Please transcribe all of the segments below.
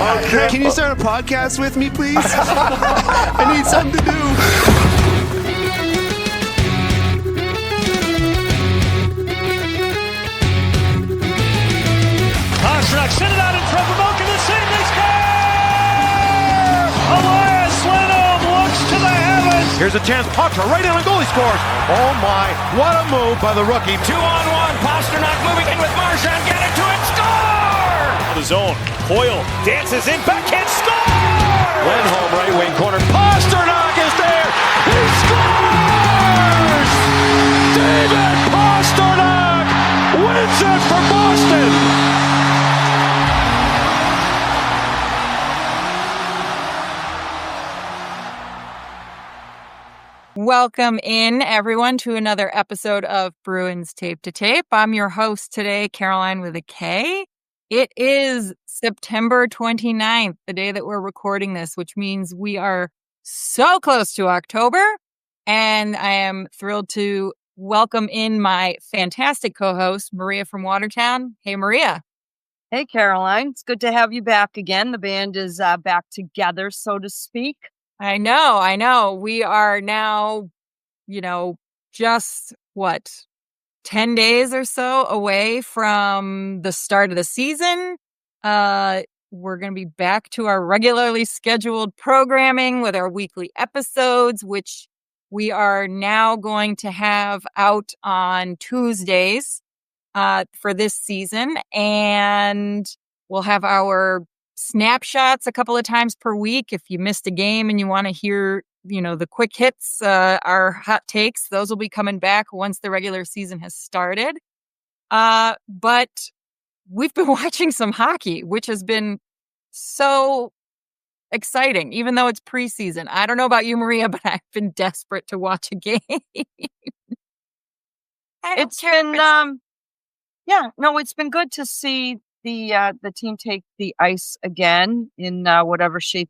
Okay. Can you start a podcast with me, please? I need something to do. Pastrnak sent it out in front of Malkin to save. They score! Elias Lindholm looks to the heavens. Here's a chance. Patra right in and goalie scores. Oh my, what a move by the rookie. 2-on-1. Pastrnak moving in with Marchand. Get it to it. Score! The zone. Coyle dances in. Backhand score! Lindholm right wing corner. Pastrnak is there. He scores! David Pastrnak wins it for Boston. Welcome in, everyone, to another episode of Bruins Tape to Tape. I'm your host today, Karoline with a K. It is September 29th, the day that we're recording this, which means we are so close to October. And I am thrilled to welcome in my fantastic co-host, Maria from Watertown. Hey, Maria. Hey, Karoline. It's good to have you back again. The band is back together, so to speak. I know. We are now, just 10 days or so away from the start of the season. We're going to be back to our regularly scheduled programming with our weekly episodes, which we are now going to have out on Tuesdays for this season. And we'll have our snapshots a couple of times per week. If you missed a game and you want to hear, the quick hits, our hot takes, those will be coming back once the regular season has started. But we've been watching some hockey, which has been so exciting, even though it's preseason. I don't know about you, Maria, but I've been desperate to watch a game. It's been good to see the team take the ice again in whatever shape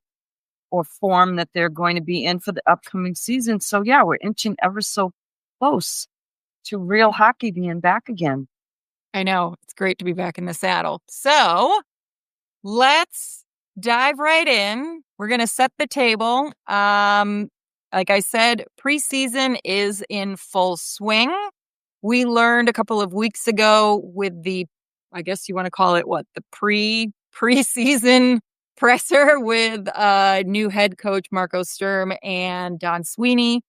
or form that they're going to be in for the upcoming season. So yeah, we're inching ever so close to real hockey being back again. I know. It's great to be back in the saddle. So let's dive right in. We're going to set the table. Like I said, preseason is in full swing. We learned a couple of weeks ago with the, I guess you want to call it the preseason presser with new head coach Marco Sturm and Don Sweeney,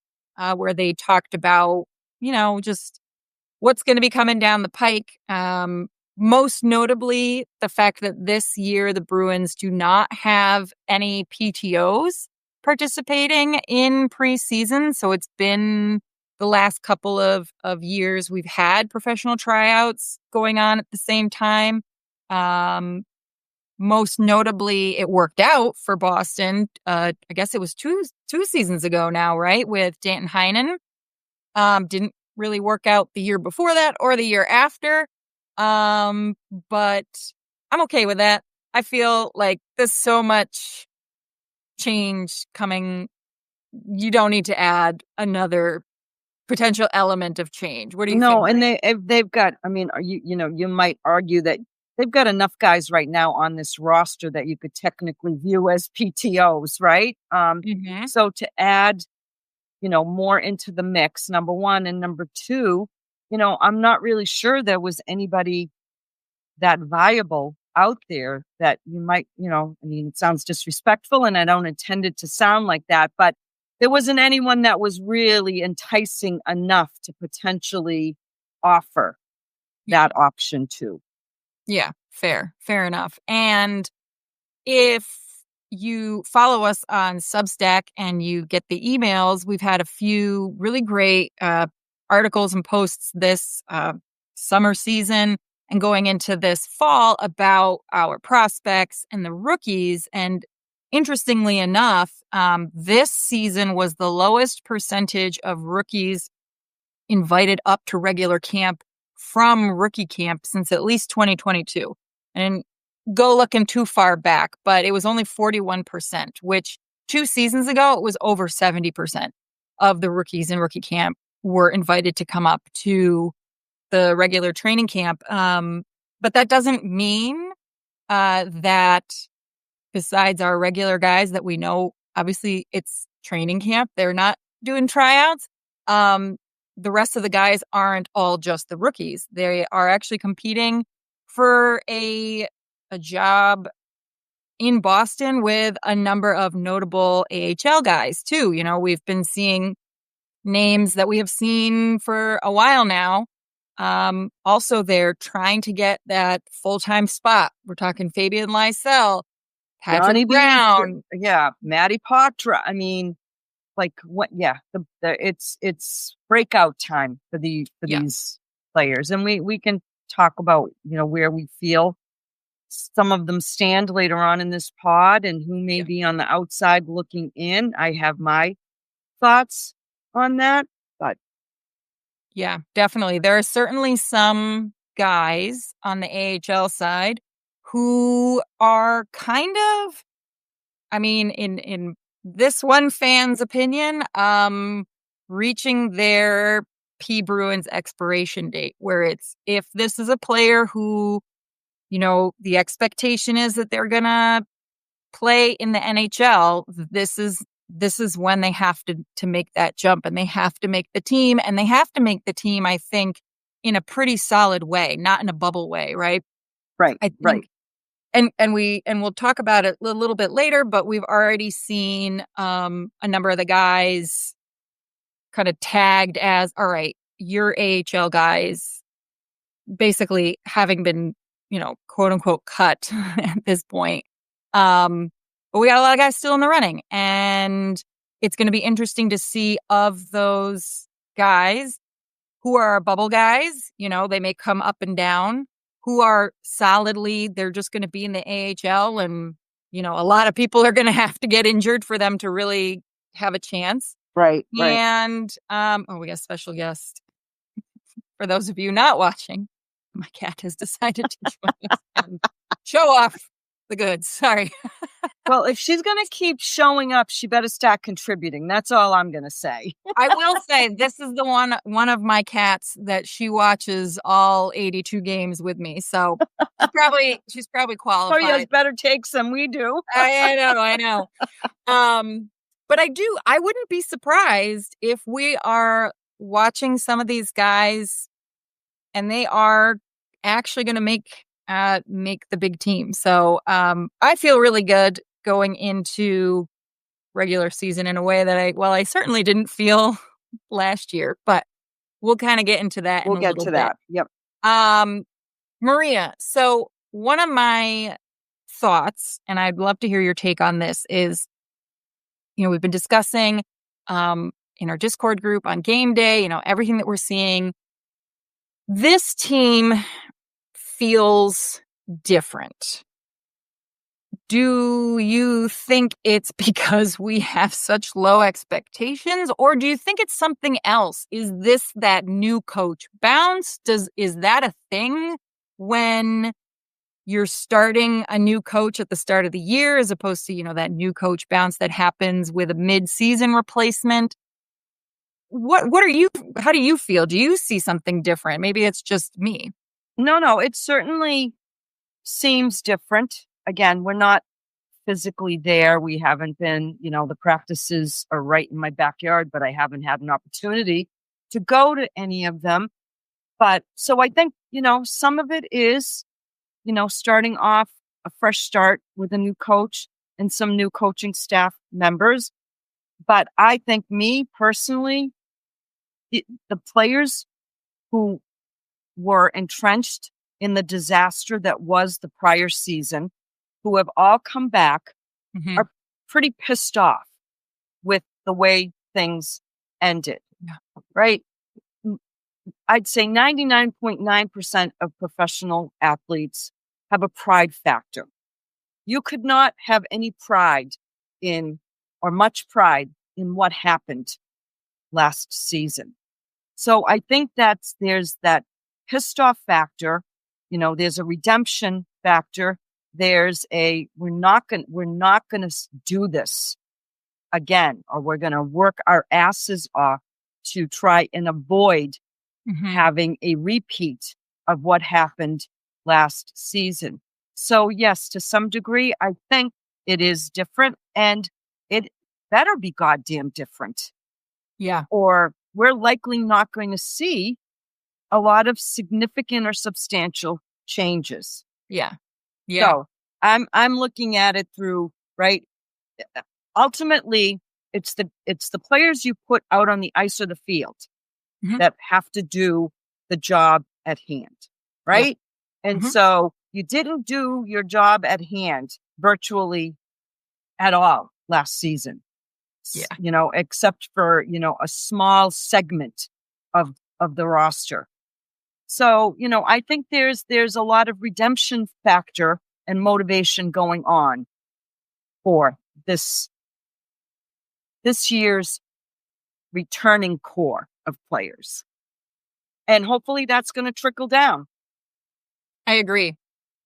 where they talked about, just what's going to be coming down the pike. Most notably, the fact that this year the Bruins do not have any PTOs participating in preseason. So it's been the last couple of years we've had professional tryouts going on at the same time. Most notably, it worked out for Boston. I guess it was two seasons ago now, right? With Danton Heinen. Didn't really work out the year before that or the year after. But I'm okay with that. I feel like there's so much change coming. You don't need to add another potential element of change. What do you think? No, and they've got, you might argue that they've got enough guys right now on this roster that you could technically view as PTOs, right? So to add, more into the mix, number one, and number two, I'm not really sure there was anybody that viable out there that you might, it sounds disrespectful and I don't intend it to sound like that, but there wasn't anyone that was really enticing enough to potentially offer that option too. Yeah, fair enough. And if you follow us on Substack and you get the emails, we've had a few really great articles and posts this summer season and going into this fall about our prospects and the rookies. And interestingly enough, this season was the lowest percentage of rookies invited up to regular camp from rookie camp since at least 2022. And go looking too far back, but it was only 41%, which 2 seasons ago, it was over 70% of the rookies in rookie camp were invited to come up to the regular training camp. But that doesn't mean that besides our regular guys that we know, obviously it's training camp. They're not doing tryouts. The rest of the guys aren't all just the rookies. They are actually competing for a job in Boston with a number of notable AHL guys too. You know, we've been seeing names that we have seen for a while now. Also, they're trying to get that full-time spot. We're talking Fabian Lysell, Patrick Johnny Brown. Matty Poitras. I mean, like what? Yeah, it's breakout time for these players, and we can talk about where we feel some of them stand later on in this pod, and who may be on the outside looking in. I have my thoughts on that, but yeah, definitely, there are certainly some guys on the AHL side who are kind of, I mean, in this one fan's opinion, reaching their Bruins expiration date, where it's, if this is a player who, the expectation is that they're gonna play in the NHL, this is when they have to make that jump, and they have to make the team, and they have to make the team, I think, in a pretty solid way, not in a bubble way, right? Right, I think, right. And we'll talk about it a little bit later, but we've already seen a number of the guys kind of tagged as, all right, you're AHL guys, basically having been, quote unquote cut at this point. But we got a lot of guys still in the running, and it's going to be interesting to see of those guys who are bubble guys. They may come up and down, who are solidly, they're just going to be in the AHL, and, a lot of people are going to have to get injured for them to really have a chance. Right. And, we got a special guest. For those of you not watching, my cat has decided to join us and show off the goods. Sorry. Well, if she's going to keep showing up, she better start contributing. That's all I'm going to say. I will say this is the one of my cats that she watches all 82 games with me. So she's probably qualified. Oh, yes, better takes than we do. I know. But I wouldn't be surprised if we are watching some of these guys and they are actually going to make the big team. So I feel really good going into regular season in a way that I certainly didn't feel last year, but we'll kind of get into that. We'll get to that. Yep. Maria, so one of my thoughts, and I'd love to hear your take on this, is, we've been discussing in our Discord group on game day, everything that we're seeing. This team feels different. Do you think it's because we have such low expectations, or do you think it's something else? Is this that new coach bounce? Is that a thing when you're starting a new coach at the start of the year, as opposed to, that new coach bounce that happens with a mid-season replacement? How do you feel? Do you see something different? Maybe it's just me. No, it certainly seems different. Again, we're not physically there. We haven't been, the practices are right in my backyard, but I haven't had an opportunity to go to any of them. But so I think, some of it is, starting off a fresh start with a new coach and some new coaching staff members. But I think, me personally, the players who were entrenched in the disaster that was the prior season, who have all come back, are pretty pissed off with the way things ended. Yeah. Right? I'd say 99.9% of professional athletes have a pride factor. You could not have any pride or much pride in what happened last season. So I think there's that pissed off factor. There's a redemption factor. There's we're not going to do this again, or we're going to work our asses off to try and avoid having a repeat of what happened last season. So yes, to some degree, I think it is different, and it better be goddamn different. Yeah. Or we're likely not going to see a lot of significant or substantial changes. Yeah. Yeah. So I'm looking at it through, right? Ultimately, it's the players you put out on the ice or the field Mhm. that have to do the job at hand, right? And Mhm. so you didn't do your job at hand virtually at all last season. Yeah. Except for, a small segment of the roster. So, I think there's a lot of redemption factor and motivation going on for this year's returning core of players. And hopefully that's going to trickle down. I agree.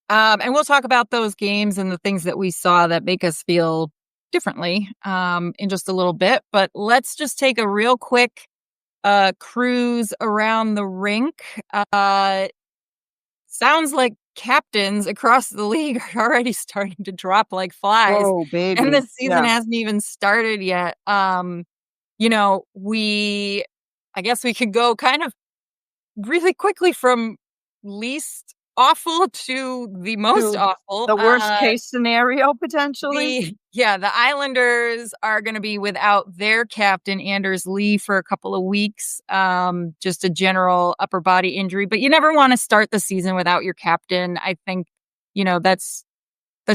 And we'll talk about those games and the things that we saw that make us feel differently in just a little bit. But let's just take a real quick cruise around the rink. Sounds like captains across the league are already starting to drop like flies. Oh, baby. And the season Yeah. hasn't even started yet. I guess we could go kind of really quickly from least awful to the most To awful. The worst case scenario, potentially. The Islanders are going to be without their captain, Anders Lee, for a couple of weeks. Just a general upper body injury, but you never want to start the season without your captain. I think, that's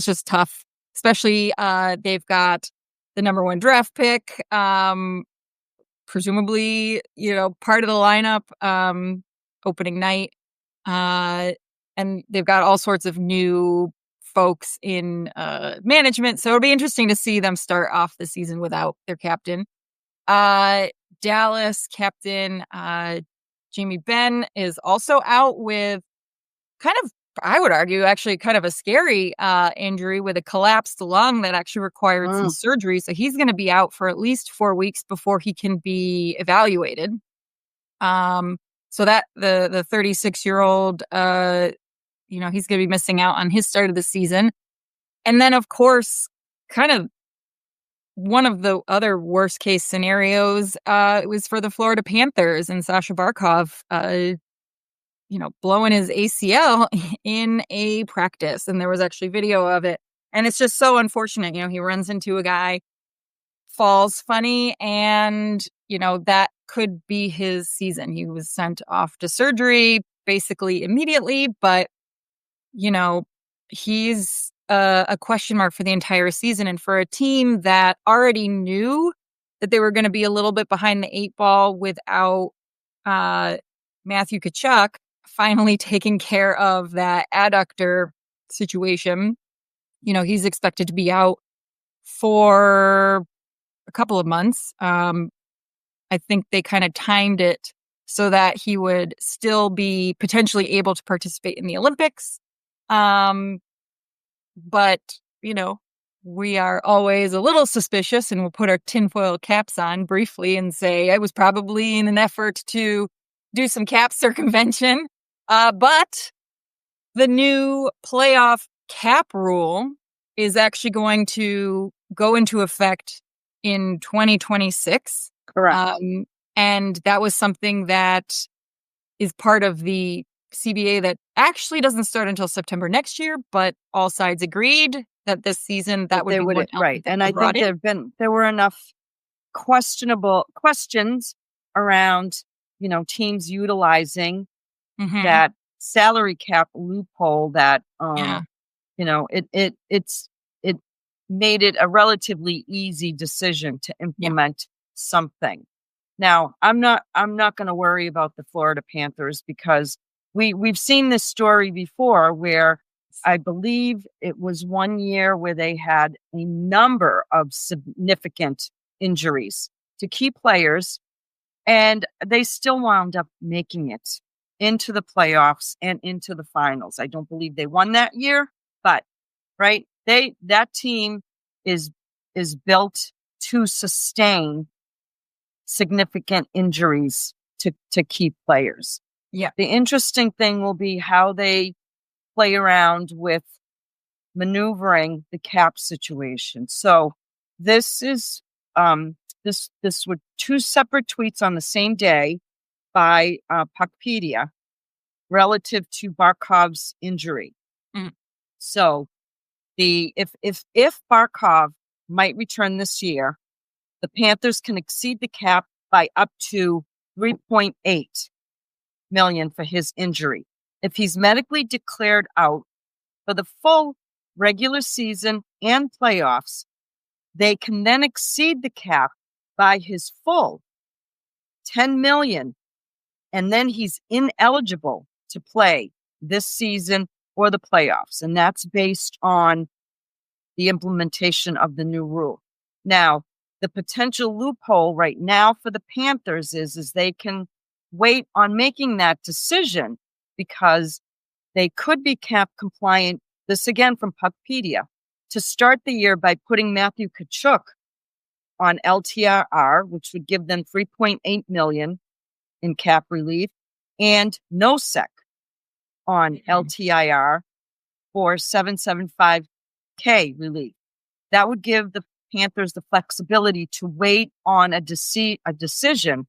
just tough, especially they've got the number 1 draft pick, presumably, part of the lineup opening night. And they've got all sorts of new folks in management. So it'll be interesting to see them start off the season without their captain. Dallas captain Jamie Benn is also out with kind of, I would argue, actually kind of a scary injury with a collapsed lung that actually required some surgery. So he's going to be out for at least 4 weeks before he can be evaluated. So that the 36-year-old, he's going to be missing out on his start of the season. And then, of course, kind of one of the other worst case scenarios was for the Florida Panthers and Sasha Barkov, blowing his ACL in a practice. And there was actually video of it. And it's just so unfortunate. He runs into a guy, falls funny, and, that could be his season. He was sent off to surgery basically immediately, but, he's a question mark for the entire season. And for a team that already knew that they were going to be a little bit behind the 8 ball without Matthew Tkachuk finally taking care of that adductor situation, he's expected to be out for a couple of months. I think they kind of timed it so that he would still be potentially able to participate in the Olympics. But, we are always a little suspicious, and we'll put our tinfoil caps on briefly and say it was probably in an effort to do some cap circumvention. But the new playoff cap rule is actually going to go into effect in 2026. Correct. And that was something that is part of the CBA that actually doesn't start until September next year, but all sides agreed that this season that would be one right. And I think there were enough questionable questions around, teams utilizing that salary cap loophole that it made it a relatively easy decision to implement something. Now, I'm not going to worry about the Florida Panthers because we've seen this story before where I believe it was one year where they had a number of significant injuries to key players, and they still wound up making it into the playoffs and into the finals. I don't believe they won that year, but right, that team is built to sustain significant injuries to key players. Yeah. The interesting thing will be how they play around with maneuvering the cap situation. So this is this were two separate tweets on the same day by Puckpedia relative to Barkov's injury. Mm. So if Barkov might return this year, the Panthers can exceed the cap by up to $3.8 million for his injury. If he's medically declared out for the full regular season and playoffs, they can then exceed the cap by his full $10 million, and then he's ineligible to play this season or the playoffs. And that's based on the implementation of the new rule. Now, the potential loophole right now for the Panthers is they can wait on making that decision because they could be cap compliant, this again from Puckpedia, to start the year by putting Matthew Tkachuk on LTIR, which would give them $3.8 million in cap relief, and Nosek on LTIR for $775K relief. That would give the Panthers the flexibility to wait on a decision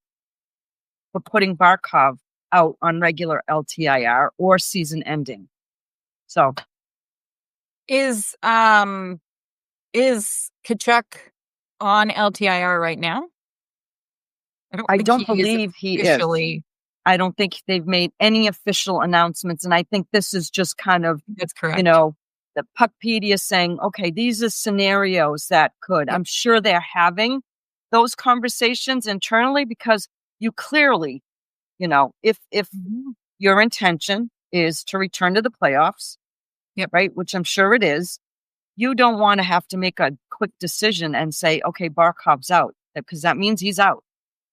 for putting Barkov out on regular LTIR or season ending. So Is Tkachuk on LTIR right now? I don't believe he is. I don't think they've made any official announcements. And I think this is just kind of, that's correct. The Puckpedia saying, okay, these are scenarios that could. I'm sure they're having those conversations internally because you clearly, if your intention is to return to the playoffs, right, which I'm sure it is, you don't want to have to make a quick decision and say, okay, Barkov's out, because that means he's out.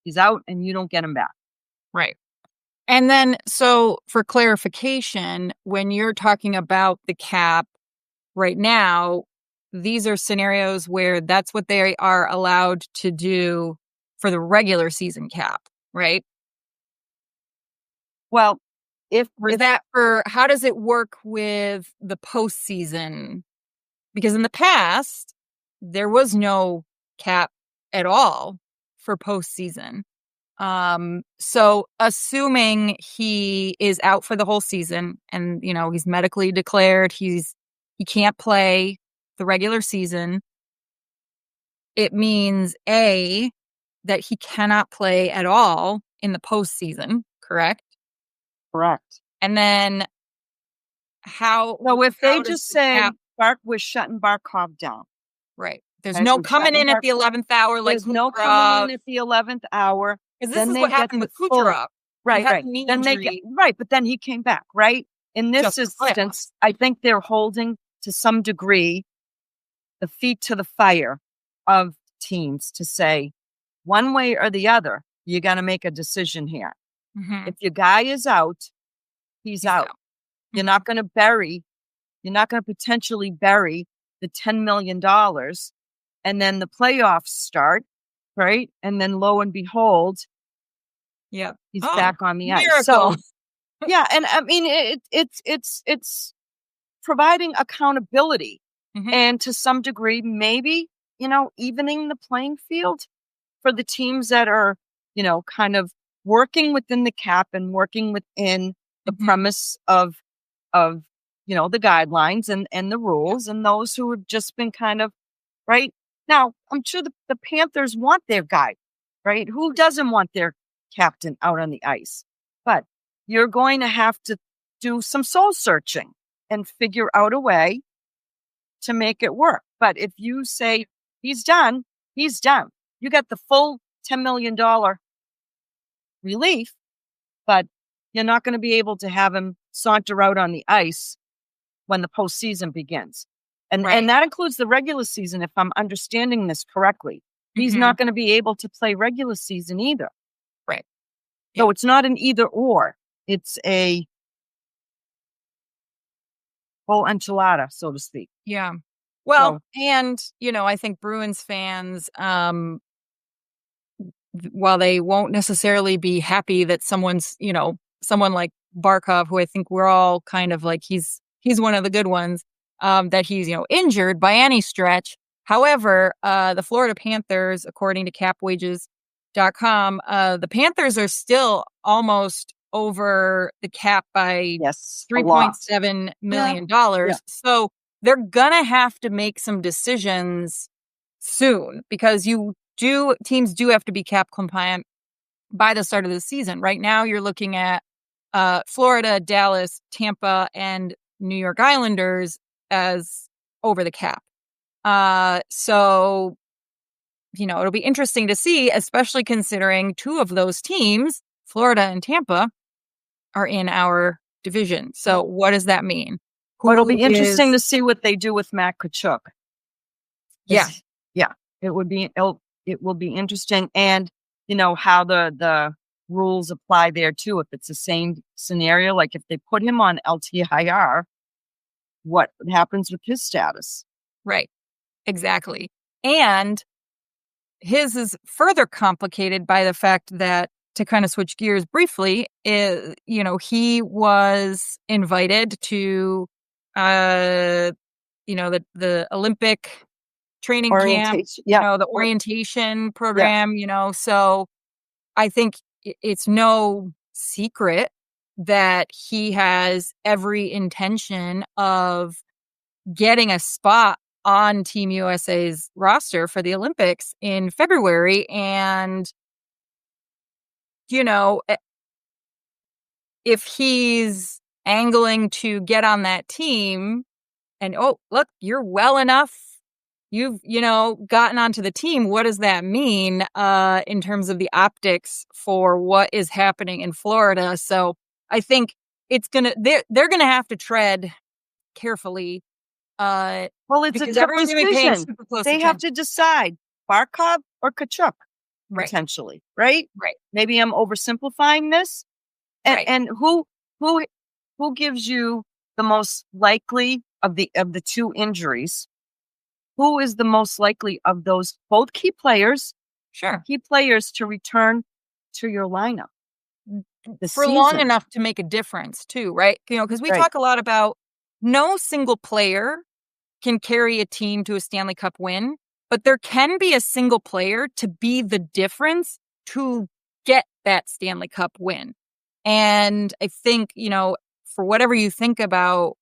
He's out and you don't get him back. Right. And then, so for clarification, when you're talking about the cap right now, these are scenarios where that's what they are allowed to do for the regular season cap, right? Well, how does it work with the postseason? Because in the past, there was no cap at all for postseason. So assuming he is out for the whole season and, he's medically declared, he can't play the regular season, it means that he cannot play at all in the postseason, correct? Correct. And then if they just say we're shutting Barkov down. Right. There's no coming in at the 11th hour. There's no coming in at the 11th hour. Because this is what happened with Kucherov. Right. But then he came back, right? In this instance, I think they're holding to some degree the feet to the fire of teams to say one way or the other, you got to make a decision here. Mm-hmm. If your guy is out, he's out. Mm-hmm. You're not going to potentially bury the $10 million and then the playoffs start, right? And then lo and behold, he's back on the ice. So, and I mean, it's providing accountability and to some degree, maybe, evening the playing field for the teams that are, kind of working within the cap and working within the premise of the guidelines and the rules, and those who have just been kind of, right? Now, I'm sure the Panthers want their guy, right? Who doesn't want their captain out on the ice? But you're going to have to do some soul searching and figure out a way to make it work. But if you say he's done, he's done. You got the full $10 million relief, but you're not going to be able to have him saunter out on the ice when the postseason begins. And that includes the regular season, if I'm understanding this correctly. He's not going to be able to play regular season either. Right. So it's not an either or. It's a whole enchilada, so to speak. Yeah. Well, and, I think Bruins fans, while they won't necessarily be happy that someone like Barkov, who I think we're all kind of like, he's one of the good ones, that he's, injured by any stretch. However, the Florida Panthers, according to capwages.com, the Panthers are still almost over the cap by $3.7 million. Yeah. So they're going to have to make some decisions soon because teams do have to be cap compliant by the start of the season. Right now, you're looking at Florida, Dallas, Tampa, and New York Islanders as over the cap. So, it'll be interesting to see, especially considering two of those teams, Florida and Tampa, are in our division. So what does that mean? Well, it'll be interesting to see what they do with Matt Tkachuk. Yeah. It will be interesting. And, how the rules apply there too. If it's the same scenario, like if they put him on LTIR, what happens with his status? Right. Exactly. And his is further complicated by the fact that, to kind of switch gears briefly, he was invited to, the Olympic training camp, the orientation program, so I think it's no secret that he has every intention of getting a spot on Team USA's roster for the Olympics in February. And, if he's angling to get on that team and, oh, look, you're well enough, you've, gotten onto the team, what does that mean in terms of the optics for what is happening in Florida? So I think they're going to have to tread carefully. Well, it's a tough decision. They have to decide Barkov or Tkachuk, potentially, right? Right. Maybe I'm oversimplifying this. And who gives you the most likely of the two injuries? Who is the most likely of those both key players? Sure, key players to return to your lineup for long enough to make a difference, too, right? Because we talk a lot about no single player can carry a team to a Stanley Cup win, but there can be a single player to be the difference to get that Stanley Cup win. And I think, for whatever you think about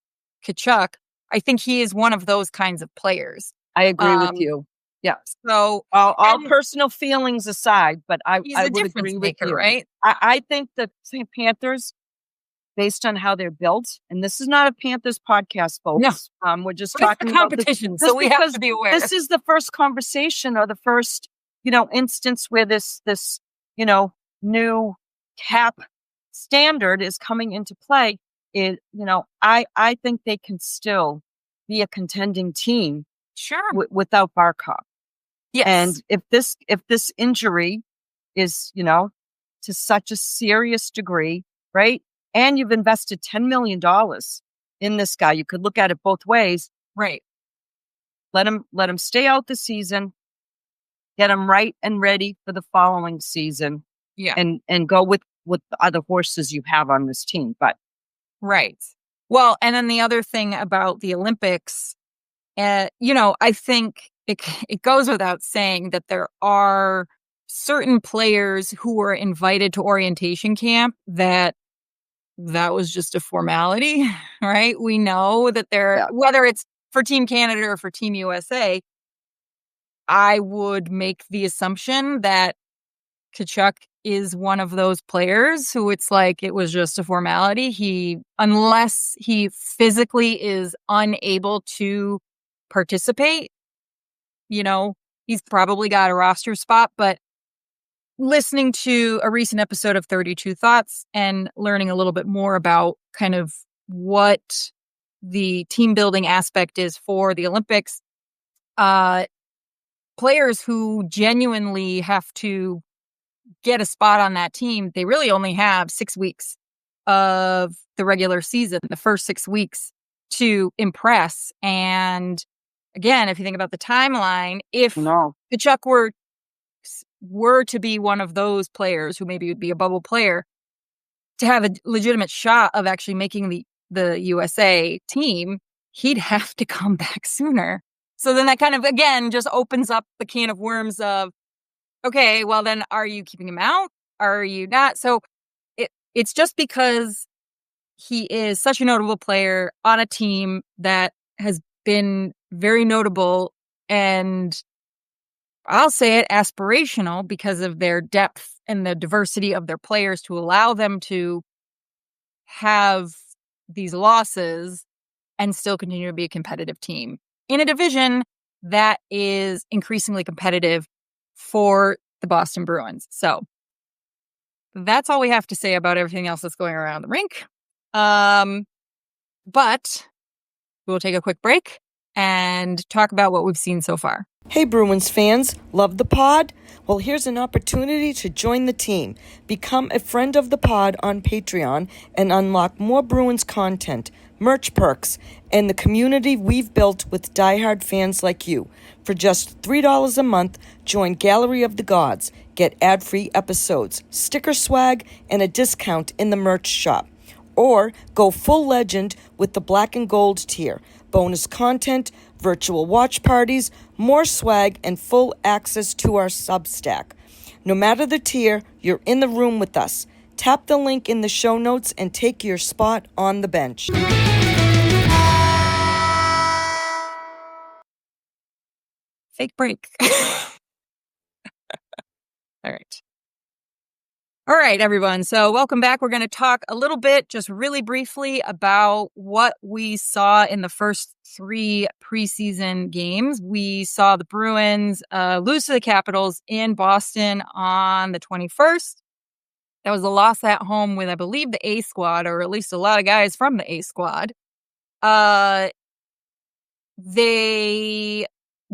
Tkachuk, I think he is one of those kinds of players. I agree with you. Yeah. So all personal feelings aside, but I would agree with you. Right? I think the Panthers, based on how they're built, and this is not a Panthers podcast, folks. No. We're just talking about competition, so we have to be aware. This is the first conversation or the first, instance where this new cap standard is coming into play. I think they can still be a contending team, sure, without Barkov. Yes, and if this injury is to such a serious degree, right? And you've invested $10 million in this guy. You could look at it both ways. Right. Let him stay out the season, get him right and ready for the following season. Yeah. And go with the other horses you have on this team. But right. Well, and then the other thing about the Olympics, I think it goes without saying that there are certain players who were invited to orientation camp that was just a formality, right? We know that whether it's for Team Canada or for Team USA, I would make the assumption that Tkachuk is one of those players who it's like it was just a formality. Unless he physically is unable to participate, he's probably got a roster spot. But listening to a recent episode of 32 Thoughts and learning a little bit more about kind of what the team building aspect is for the Olympics, players who genuinely have to get a spot on that team, they really only have 6 weeks of the regular season, the first 6 weeks to impress. And again, if you think about the timeline, if Tkachuk were to be one of those players who maybe would be a bubble player, to have a legitimate shot of actually making the USA team, he'd have to come back sooner. So then that kind of, again, just opens up the can of worms of, okay, well then are you keeping him out? Are you not? So it's just because he is such a notable player on a team that has been very notable and I'll say it aspirational because of their depth and the diversity of their players to allow them to have these losses and still continue to be a competitive team in a division that is increasingly competitive for the Boston Bruins. So that's all we have to say about everything else that's going around the rink. But we'll take a quick break and talk about what we've seen so far. Hey Bruins fans, love the pod? Well, here's an opportunity to join the team. Become a friend of the pod on Patreon and unlock more Bruins content, merch perks, and the community we've built with diehard fans like you. For just $3 a month, join Gallery of the Gods. Get ad-free episodes, sticker swag, and a discount in the merch shop. Or go full legend with the black and gold tier. Bonus content, virtual watch parties, more swag, and full access to our Substack. No matter the tier, you're in the room with us. Tap the link in the show notes and take your spot on the bench. Fake break. All right. All right, everyone. So welcome back. We're going to talk a little bit, just really briefly, about what we saw in the first 3 preseason games. We saw the Bruins lose to the Capitals in Boston on the 21st. That was a loss at home with, I believe, the A squad, or at least a lot of guys from the A squad. They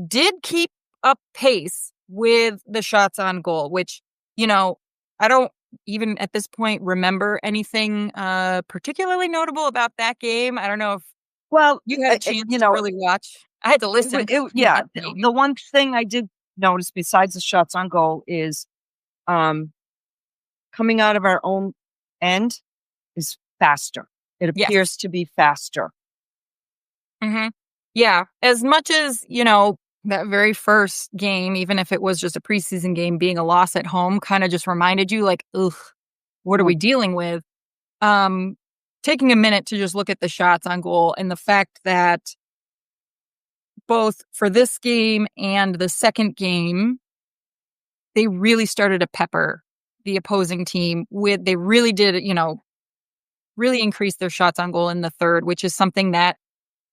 did keep up pace with the shots on goal, which, I don't even at this point remember anything particularly notable about that game. I don't know if you had a chance to really watch. I had to listen. The one thing I did notice besides the shots on goal is coming out of our own end is faster. It appears to be faster. Mm-hmm. Yeah. As much as, that very first game, even if it was just a preseason game, being a loss at home kind of just reminded you like, ugh, what are we dealing with? Taking a minute to just look at the shots on goal and the fact that both for this game and the second game, they really started to pepper the opposing team they really did, really increase their shots on goal in the third, which is something that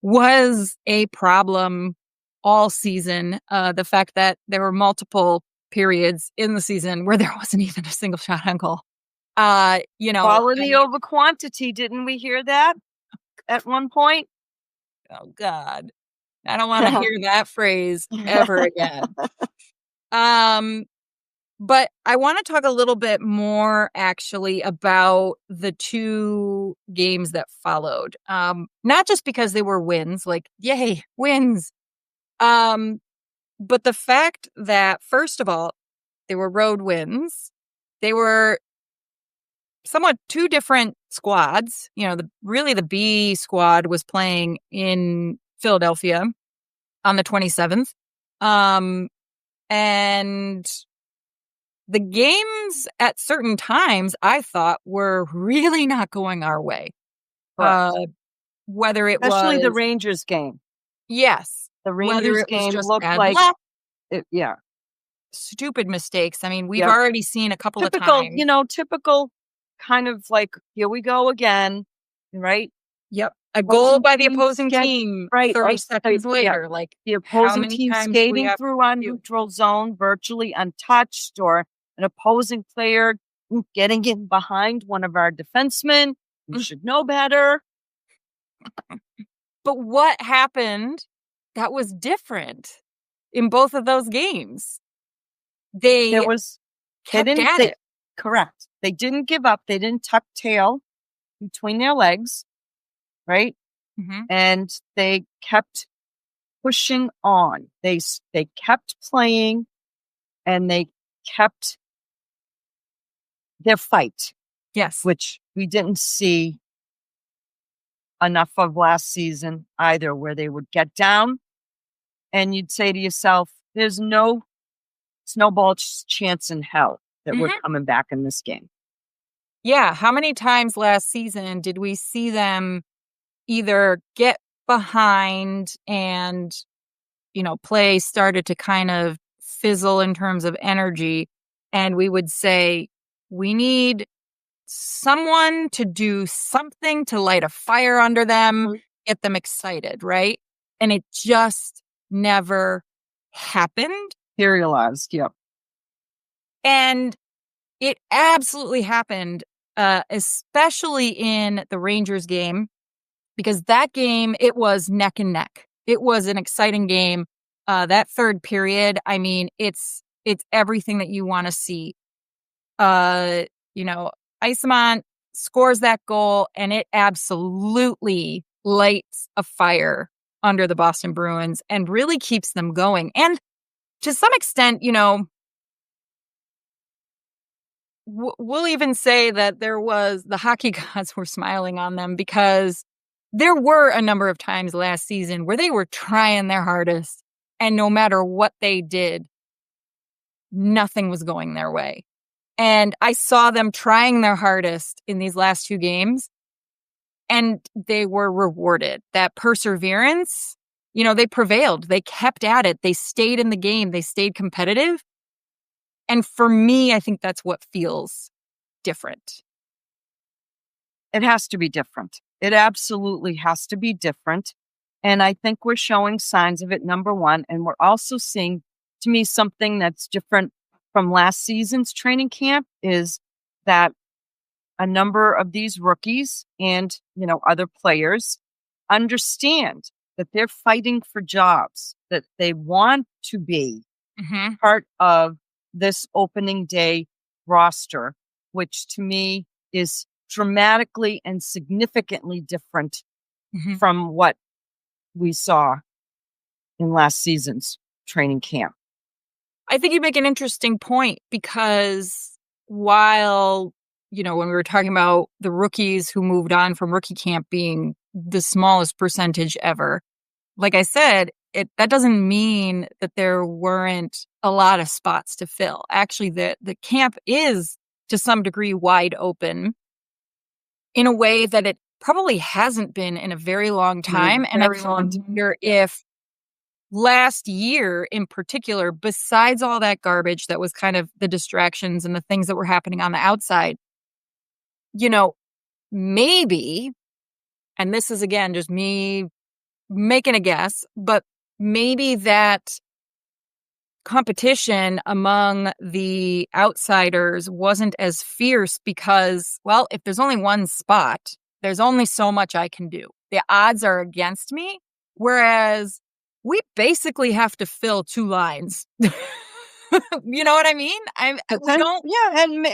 was a problem all season. The fact that there were multiple periods in the season where there wasn't even a single shot on goal. Quality over quantity. Didn't we hear that at one point? Oh God, I don't want to hear that phrase ever again. But I want to talk a little bit more actually about the 2 games that followed. Not just because they were wins, like, yay, wins. But the fact that, first of all, they were road wins. They were somewhat 2 different squads. The B squad was playing in Philadelphia on the 27th. And the games at certain times, I thought, were really not going our way. Whether it Especially was the Rangers game. Yes. The Rangers game looked like stupid mistakes. I mean, we've already seen a couple of times. Typical kind of like, here we go again, right? Yep. A goal by the opposing team, right? 30 seconds later. Like, the opposing team skating through our neutral zone, virtually untouched, or an opposing player getting in behind one of our defensemen. We should know better. But what happened that was different in both of those games? They kept at it. Correct. They didn't give up. They didn't tuck tail between their legs, right? Mm-hmm. And they kept pushing on. They kept playing, and they kept their fight. Yes. Which we didn't see enough of last season either, where they would get down and you'd say to yourself, there's no snowball chance in hell that we're coming back in this game. Yeah. How many times last season did we see them either get behind and, play started to kind of fizzle in terms of energy, and we would say, we need someone to do something to light a fire under them, get them excited, right? And it just never happened. Materialized, yep. And it absolutely happened, especially in the Rangers game, because that game, it was neck and neck. It was an exciting game. That third period, I mean, it's everything that you want to see. Isamont scores that goal, and it absolutely lights a fire under the Boston Bruins and really keeps them going. And to some extent, we'll even say that the hockey gods were smiling on them, because there were a number of times last season where they were trying their hardest, and no matter what they did, nothing was going their way. And I saw them trying their hardest in these last two games, and they were rewarded. That perseverance, they prevailed. They kept at it. They stayed in the game. They stayed competitive. And for me, I think that's what feels different. It has to be different. It absolutely has to be different. And I think we're showing signs of it, number one. And we're also seeing, to me, something that's different from last season's training camp is that a number of these rookies and, other players understand that they're fighting for jobs, that they want to be part of this opening day roster, which to me is dramatically and significantly different from what we saw in last season's training camp. I think you make an interesting point, because while, when we were talking about the rookies who moved on from rookie camp being the smallest percentage ever, like I said, that doesn't mean that there weren't a lot of spots to fill. Actually, the camp is to some degree wide open in a way that it probably hasn't been in a very long time. And I wonder if last year in particular, besides all that garbage that was kind of the distractions and the things that were happening on the outside, maybe, and this is again just me making a guess, but maybe that competition among the outsiders wasn't as fierce because, well, if there's only one spot, there's only so much I can do. The odds are against me, whereas we basically have to fill two lines. You know what I mean? And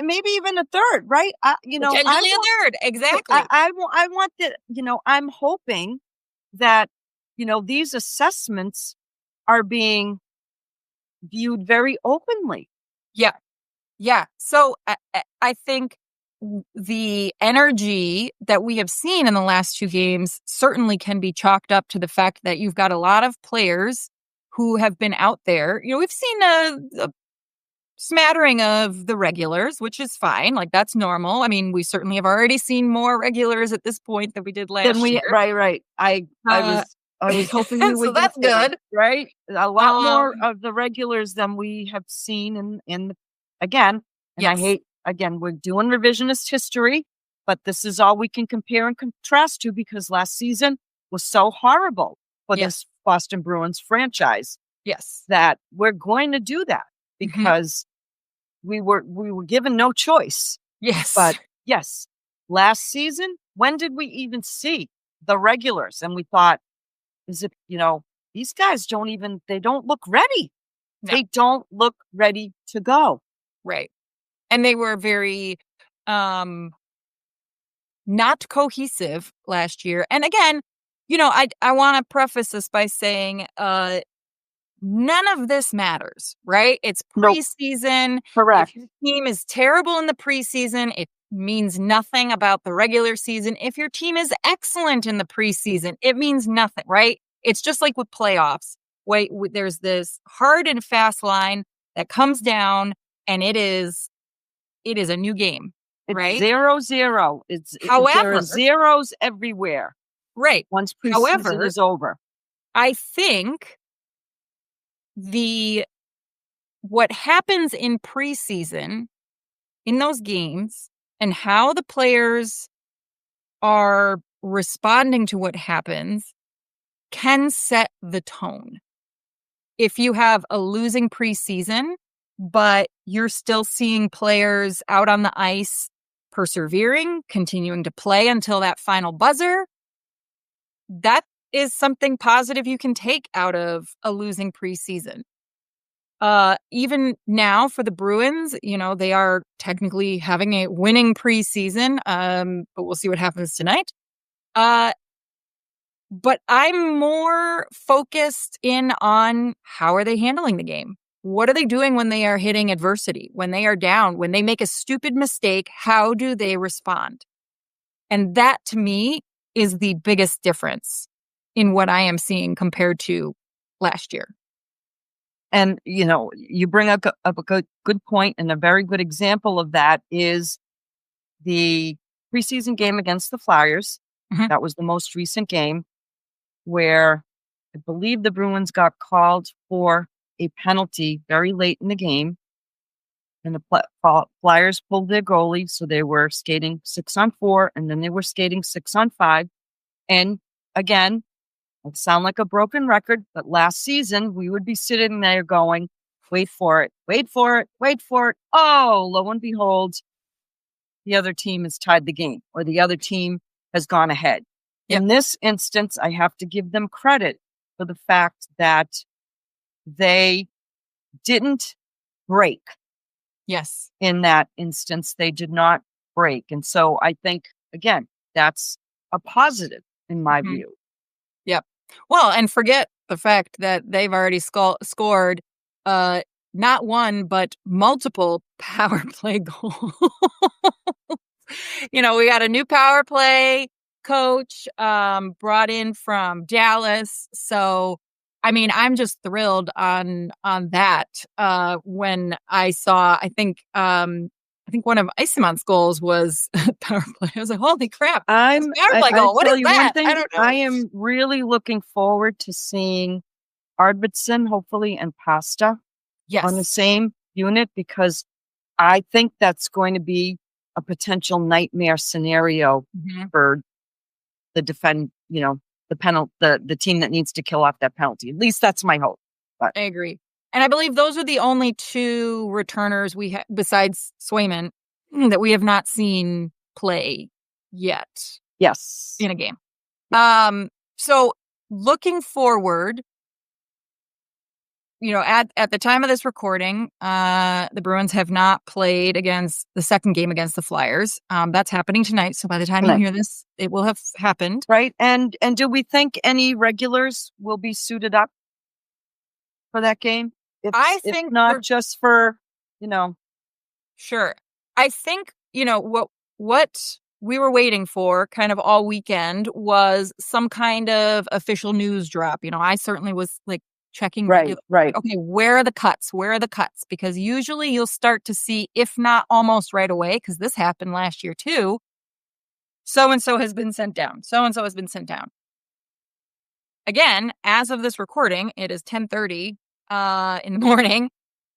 maybe even a third, right? Potentially a third, exactly. I want that. I'm hoping that these assessments are being viewed very openly. Yeah. So I think the energy that we have seen in the last two games certainly can be chalked up to the fact that you've got a lot of players who have been out there. We've seen a smattering of the regulars, which is fine. Like, that's normal. I mean, we certainly have already seen more regulars at this point than we did last year. Right. I was hoping we would. So that's good, right? A lot more of the regulars than we have seen again. And I hate, again, we're doing revisionist history, but this is all we can compare and contrast to, because last season was so horrible for this Boston Bruins franchise. Yes, that we're going to do that because we were given no choice. Yes, but yes, last season, when did we even see the regulars? And we thought, is it, these guys they don't look ready. No. They don't look ready to go. Right. And they were very not cohesive last year. And again, I want to preface this by saying none of this matters, right? It's preseason. Nope. Correct. If your team is terrible in the preseason, it means nothing about the regular season. If your team is excellent in the preseason, it means nothing, right? It's just like with playoffs. There's this hard and fast line that comes down, and it is a new game, right? 0-0. There are zeros everywhere. Right. Once preseason is over. I think what happens in preseason in those games and how the players are responding to what happens can set the tone. If you have a losing preseason, but you're still seeing players out on the ice persevering, continuing to play until that final buzzer, that is something positive you can take out of a losing preseason. Even now for the Bruins, they are technically having a winning preseason, but we'll see what happens tonight. But I'm more focused in on how are they handling the game? What are they doing when they are hitting adversity? When they are down? When they make a stupid mistake, how do they respond? And that, to me, is the biggest difference in what I am seeing compared to last year. And, you bring up a good point, and a very good example of that is the preseason game against the Flyers. Mm-hmm. That was the most recent game where I believe the Bruins got called for a penalty very late in the game. And the Flyers pulled their goalie, so they were skating 6-on-4, and then they were skating 6-on-5. And again, it sound like a broken record, but last season we would be sitting there going, wait for it, wait for it, wait for it. Oh, lo and behold, the other team has tied the game, or the other team has gone ahead. Yep. In this instance, I have to give them credit for the fact that they didn't break. Yes. In that instance, they did not break. And so I think, again, that's a positive in my view. Yep. Well, and forget the fact that they've already scored not one, but multiple power play goals. We got a new power play coach brought in from Dallas. So, I mean, I'm just thrilled on that. When I saw, I think one of Icemont's goals was power play. I was like, holy crap. Power play goal. What is that? I don't know. I am really looking forward to seeing Arvidsson, hopefully, and Pasta on the same unit, because I think that's going to be a potential nightmare scenario for the the team that needs to kill off that penalty. At least that's my hope. But I agree. And I believe those are the only two returners we have, besides Swayman, that we have not seen play yet. Yes. In a game. So looking forward, at the time of this recording, the Bruins have not played against the second game against the Flyers. That's happening tonight. So by the time you hear this, it will have happened. Right. And do we think any regulars will be suited up for that game? I think if not just for, Sure. I think, what we were waiting for kind of all weekend was some kind of official news drop. I certainly was like checking. Right. Okay, where are the cuts? Where are the cuts? Because usually you'll start to see, if not almost right away, because this happened last year too, so-and-so has been sent down. So-and-so has been sent down. Again, as of this recording, it is 10:30 in the morning.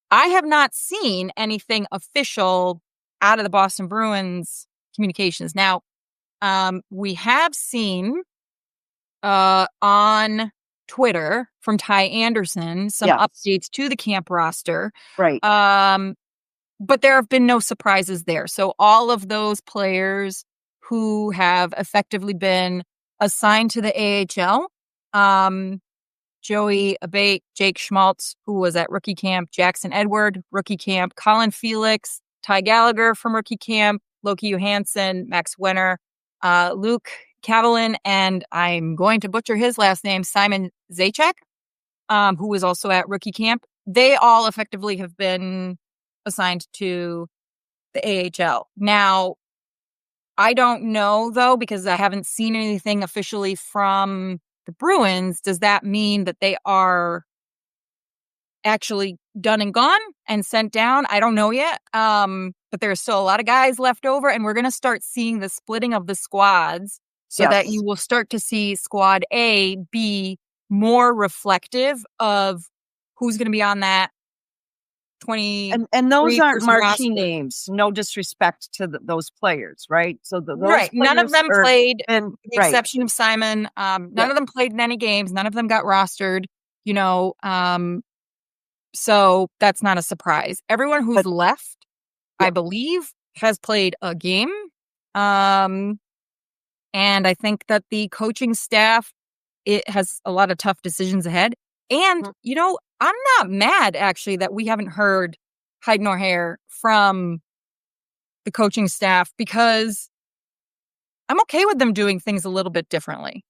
I have not seen anything official out of the Boston Bruins communications. Now, we have seen on Twitter from Ty Anderson some updates to the camp roster. Right. But there have been no surprises there. So all of those players who have effectively been assigned to the AHL, Joey Abate, Jake Schmaltz, who was at rookie camp, Jackson Edward, rookie camp, Colin Felix, Ty Gallagher from rookie camp, Loki Johansson, Max Wenner, Luke Karoline, and I'm going to butcher his last name, Simon Zajac, who was also at rookie camp. They all effectively have been assigned to the AHL. Now, I don't know, though, because I haven't seen anything officially from the Bruins. Does that mean that they are actually done and gone and sent down? I don't know yet. But there's still a lot of guys left over, and we're going to start seeing the splitting of the squads so that you will start to see Squad A be more reflective of who's going to be on that 20. And those aren't 3-person marquee roster. names. No disrespect to those players, right? So those Right. None of them players played, and with the exception of Simon. None of them played in any games. None of them got rostered, you know. So that's not a surprise. Everyone who's left, I believe, has played a game. And I think that the coaching staff, it has a lot of tough decisions ahead. And, you know, I'm not mad, actually, that we haven't heard hide nor hair from the coaching staff, because I'm okay with them doing things a little bit differently.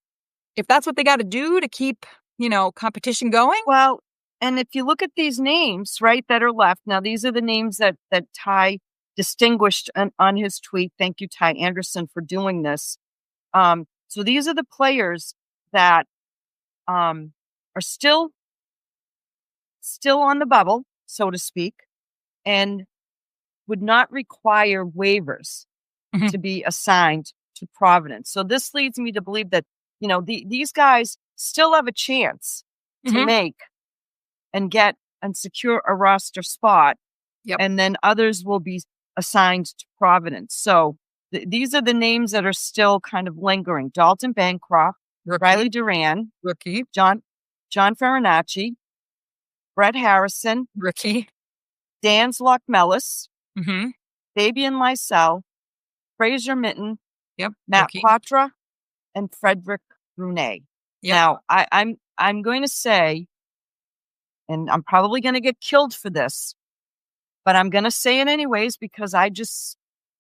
If that's what they got to do to keep, you know, competition going. Well, and if you look at these names, right, that are left, now these are the names that Ty distinguished on his tweet. Thank you, Ty Anderson, for doing this. So these are the players that are still on the bubble, so to speak, and would not require waivers to be assigned to Providence. So this leads me to believe that, you know, these guys still have a chance to make and get and secure a roster spot. And then others will be assigned to Providence. So these are the names that are still kind of lingering. Dalton Bancroft, Riley Duran, Rookie. John Farinacci, Brett Harrison, Rookie. Dan Zlock-Mellis, Mm-hmm. Fabian Lysell, Fraser Mitten, Yep. Matt Rookie. Poitras, and Frederick Brunet. Yep. Now, I'm going to say, and I'm probably going to get killed for this, but I'm going to say it anyways, because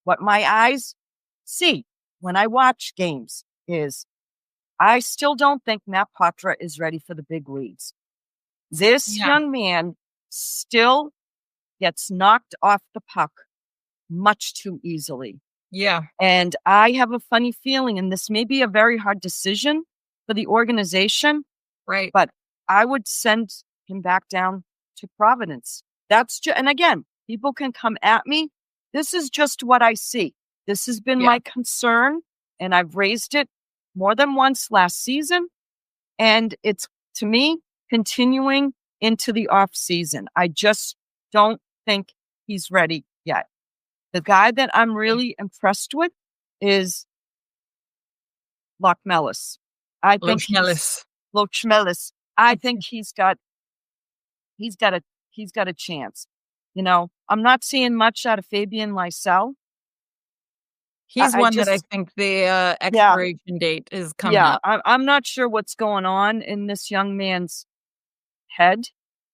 what my eyes see when I watch games is I still don't think Matt Poitras is ready for the big leagues. This young man still gets knocked off the puck much too easily. Yeah. And I have a funny feeling, and this may be a very hard decision for the organization, Right. but I would send him back down to Providence. That's just, and again, people can come at me. This is just what I see. This has been my concern, and I've raised it more than once last season. And it's, to me, continuing into the off season. I just don't think he's ready yet. The guy that I'm really impressed with is Zlock-Mellis. I think Zlock-Mellis. I think he's got a chance. You know, I'm not seeing much out of Fabian Lysell. He's one that I think the expiration date is coming up. I'm not sure what's going on in this young man's head,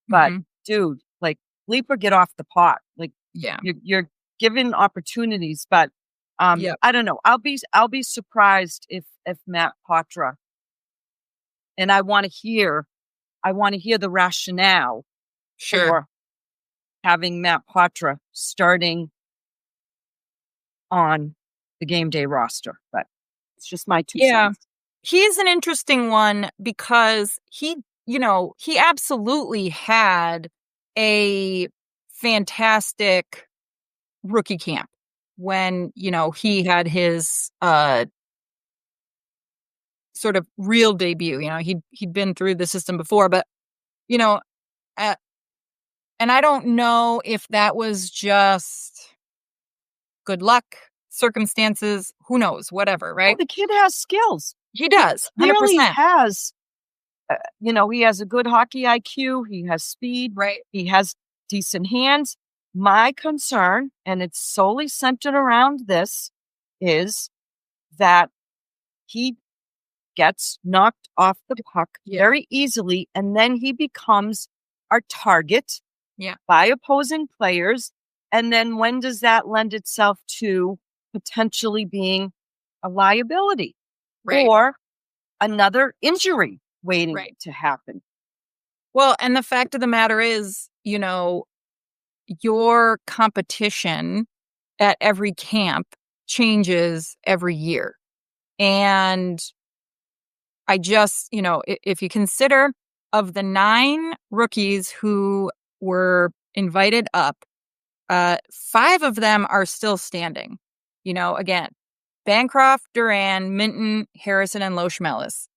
but dude, like, leap or get off the pot. Like, you're given opportunities, but I don't know. I'll be surprised if Matt Poitras, and I want to hear the rationale for having Matt Poitras starting on the game day roster, but it's just my 2 cents. He's an interesting one because he absolutely had a fantastic rookie camp when, you know, he had his sort of real debut. You know, he'd been through the system before, but, you know, and I don't know if that was just good luck, circumstances, who knows, whatever, right? Well, the kid has skills. He does. 100%. Really has, you know, he has a good hockey IQ. He has speed. Right. He has decent hands. My concern, and it's solely centered around this, is that he gets knocked off the puck very easily, and then he becomes our target by opposing players. And then when does that lend itself to potentially being a liability or another injury waiting to happen? Well, and the fact of the matter is, you know, your competition at every camp changes every year. And I just, if you consider of the 9 rookies who were invited up, 5 of them are still standing. Again, Bancroft, Duran, Minton, Harrison, and Loschmelis.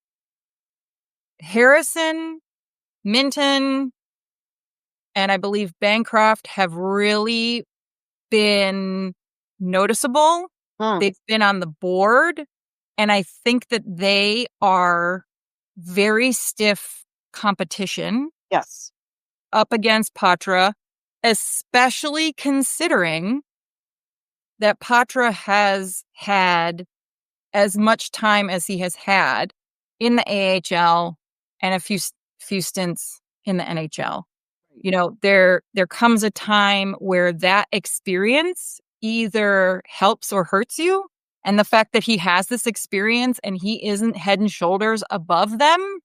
Harrison, Minton, and I believe Bancroft have really been noticeable. They've been on the board, and I think that they are very stiff competition. Yes. Up against Patra, especially considering that Patra has had as much time as he has had in the AHL and a few stints in the NHL. There comes a time where that experience either helps or hurts you. And the fact that he has this experience and he isn't head and shoulders above them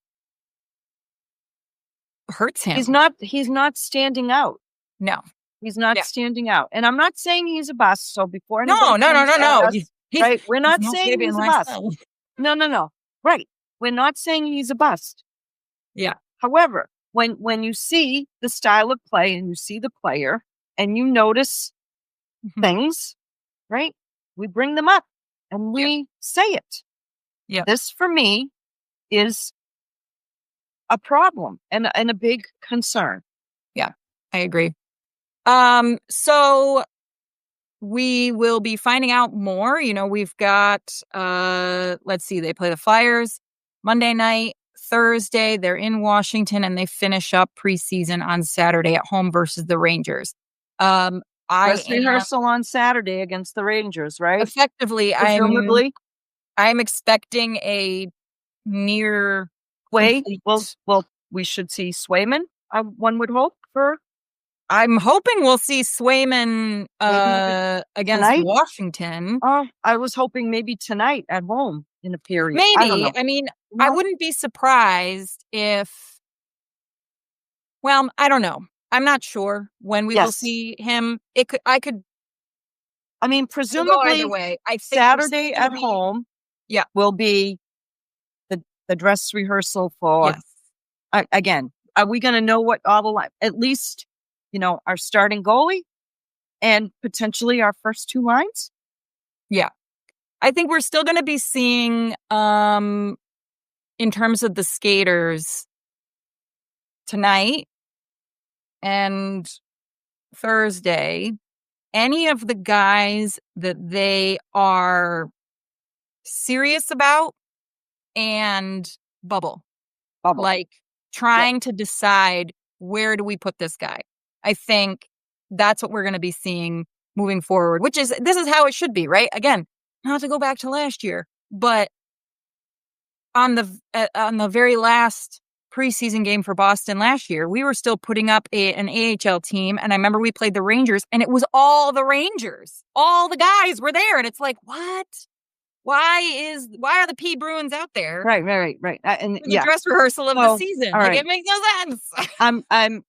hurts him. He's not standing out. No. He's not standing out. And I'm not saying he's a bust. So before No. Right. We're not saying he's a bust. No. Right. We're not saying he's a bust. Yeah. However, when you see the style of play and you see the player and you notice things, right? We bring them up and we say it. Yeah. This for me is a problem and a big concern. Yeah, I agree. So we will be finding out more. We've got, let's see, they play the Flyers Monday night. Thursday, they're in Washington, and they finish up preseason on Saturday at home versus the Rangers. Dress rehearsal on Saturday against the Rangers, right? Effectively, presumably. I'm expecting a near way. Well, we should see Swayman. One would hope for. I'm hoping we'll see Swayman against tonight? Washington. I was hoping maybe tonight at home in a period. Maybe. I mean, I wouldn't be surprised if. Well, I don't know. I'm not sure when we will see him. I mean, presumably, way. I think Saturday at home. Yeah, will be the dress rehearsal for. Yes. Again, are we going to know what all the at least our starting goalie and potentially our first 2 lines? Yeah, I think we're still going to be seeing in terms of the skaters tonight and Thursday, any of the guys that they are serious about and bubble. Like trying to decide, where do we put this guy? I think that's what we're going to be seeing moving forward, this is how it should be, right? Again, not to go back to last year, but on the very last preseason game for Boston last year, we were still putting up an AHL team. And I remember we played the Rangers, and it was all the Rangers. All the guys were there. And it's like, what? Why are the P Bruins out there? Right. And the dress rehearsal of the season. Right. It makes no sense. I'm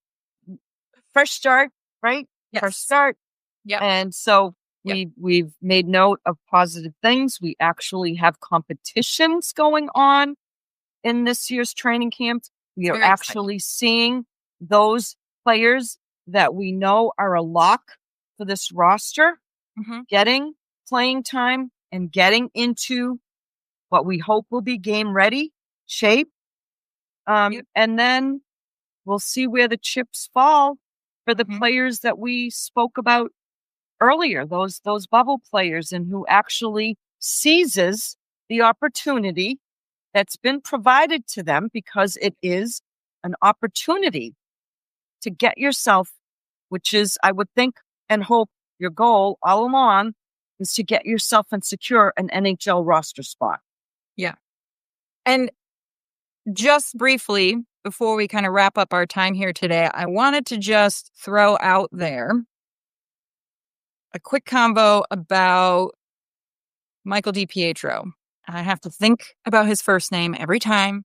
fresh start, right? Yes. Fresh start. Yeah. And so we've made note of positive things. We actually have competitions going on in this year's training camp. We are actually seeing those players that we know are a lock for this roster getting playing time and getting into what we hope will be game ready shape. And then we'll see where the chips fall for the players that we spoke about earlier, those bubble players, and who actually seizes the opportunity that's been provided to them, because it is an opportunity to get yourself, which is, I would think and hope, your goal all along, is to get yourself and secure an NHL roster spot. Yeah. And just briefly, before we kind of wrap up our time here today, I wanted to just throw out there a quick convo about Michael DiPietro. I have to think about his first name every time.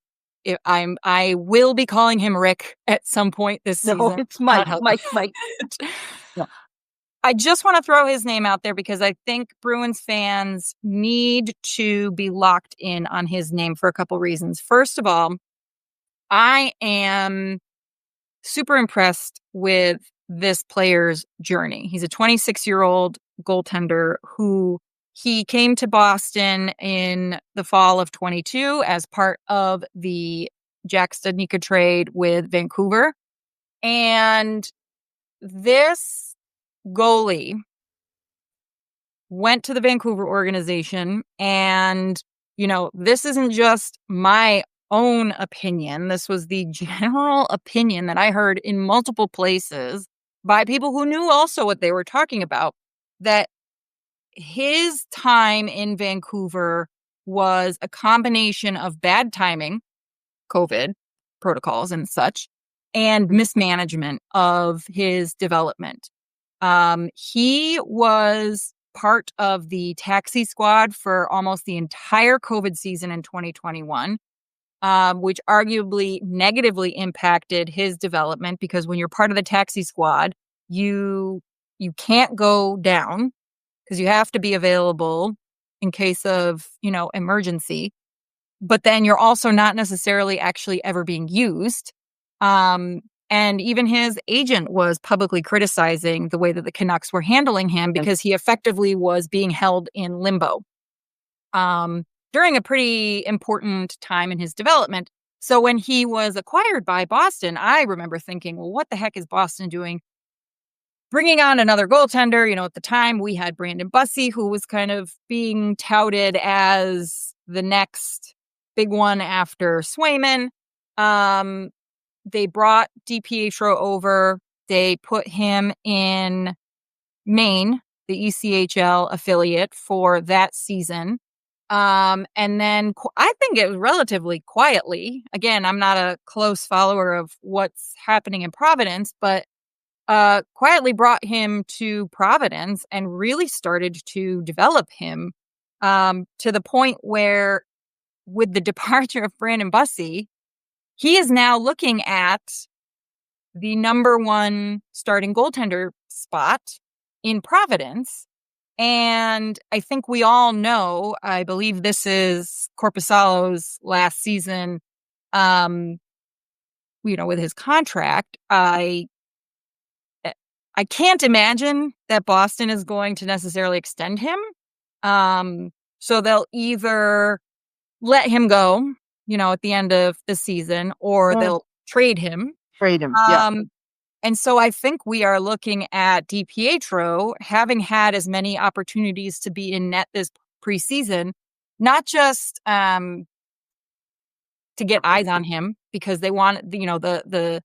I will be calling him Rick at some point this season. No, it's Mike. Mike. Yeah. I just want to throw his name out there because I think Bruins fans need to be locked in on his name for a couple reasons. First of all, I am super impressed with this player's journey. He's a 26-year-old goaltender who he came to Boston in the fall of 22 as part of the Jack Studnicka trade with Vancouver. And this goalie went to the Vancouver organization, and, this isn't just my own opinion. This was the general opinion that I heard in multiple places by people who knew also what they were talking about, that his time in Vancouver was a combination of bad timing, COVID protocols and such, and mismanagement of his development. He was part of the taxi squad for almost the entire COVID season in 2021, which arguably negatively impacted his development because when you're part of the taxi squad, you can't go down because you have to be available in case of, emergency. But then you're also not necessarily actually ever being used. And even his agent was publicly criticizing the way that the Canucks were handling him because he effectively was being held in limbo during a pretty important time in his development. So when he was acquired by Boston, I remember thinking, well, what the heck is Boston doing? Bringing on another goaltender. At the time we had Brandon Bussi, who was kind of being touted as the next big one after Swayman. They brought DiPietro over. They put him in Maine, the ECHL affiliate, for that season. And then I think it was relatively quietly. Again, I'm not a close follower of what's happening in Providence, but quietly brought him to Providence and really started to develop him to the point where, with the departure of Brandon Bussi, he is now looking at the number one starting goaltender spot in Providence. And I think we all know, I believe this is Korpisalo's last season, with his contract. I can't imagine that Boston is going to necessarily extend him. So they'll either let him go, at the end of the season, or they'll trade him. Yeah. And so I think we are looking at DiPietro having had as many opportunities to be in net this preseason, not just to get eyes on him because they want, the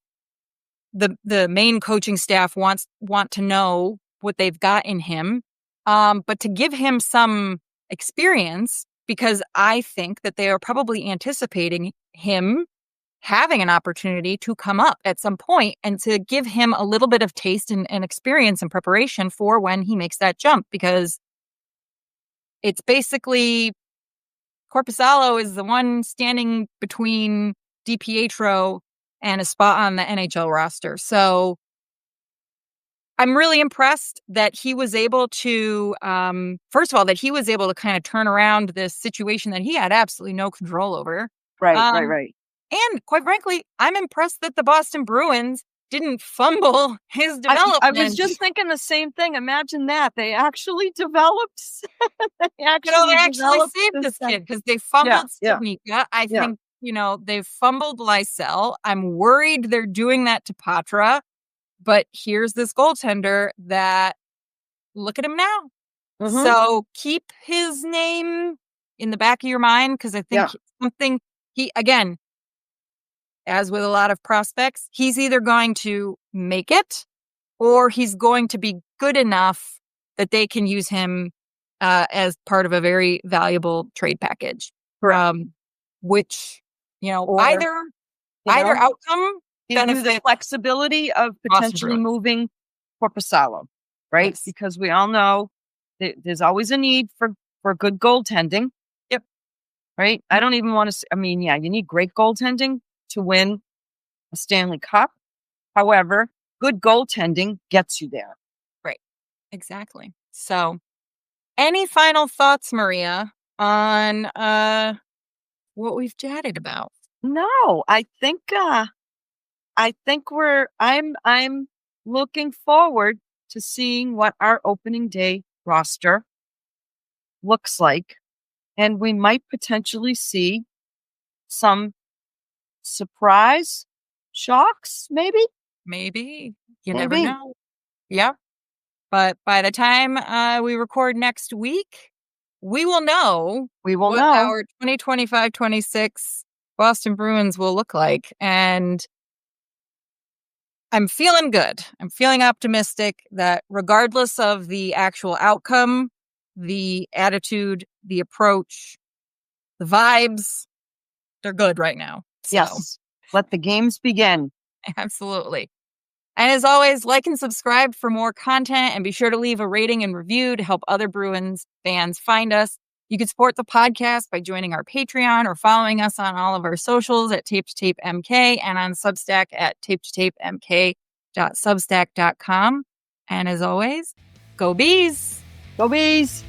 main coaching staff want to know what they've got in him, but to give him some experience, because I think that they are probably anticipating him having an opportunity to come up at some point and to give him a little bit of taste and experience and preparation for when he makes that jump, because it's basically Korpisalo is the one standing between DiPietro and a spot on the NHL roster. So I'm really impressed that he was able to, first of all, that he was able to kind of turn around this situation that he had absolutely no control over. Right. And quite frankly, I'm impressed that the Boston Bruins didn't fumble his development. I was just thinking the same thing. Imagine that. They actually developed. they actually saved this kid because they fumbled Studnicka. Yeah. I think, they've fumbled Lysell. I'm worried they're doing that to Patra. But here's this goaltender that, look at him now. Mm-hmm. So keep his name in the back of your mind, because I think something again, as with a lot of prospects, he's either going to make it or he's going to be good enough that they can use him as part of a very valuable trade package. Which, either outcome. The flexibility of potentially moving Korpisalo, right? Yes. Because we all know that there's always a need for good goaltending. Yep. Right? I don't even want to you need great goaltending to win a Stanley Cup. However, good goaltending gets you there. Right. Exactly. So, any final thoughts, Maria, on what we've chatted about? No, I think I'm looking forward to seeing what our opening day roster looks like. And we might potentially see some surprise shocks, maybe. Maybe. You never Maybe. know. Yep. But by the time we record next week, we will know We will what know. our 2025-26 Boston Bruins will look like. And I'm feeling good. I'm feeling optimistic that regardless of the actual outcome, the attitude, the approach, the vibes, they're good right now. So, Yes. Let the games begin. absolutely. And as always, like and subscribe for more content, and be sure to leave a rating and review to help other Bruins fans find us. You can support the podcast by joining our Patreon or following us on all of our socials at Tape to Tape MK and on Substack at tapetotapemk.substack.com. And as always, go Bees! Go Bees!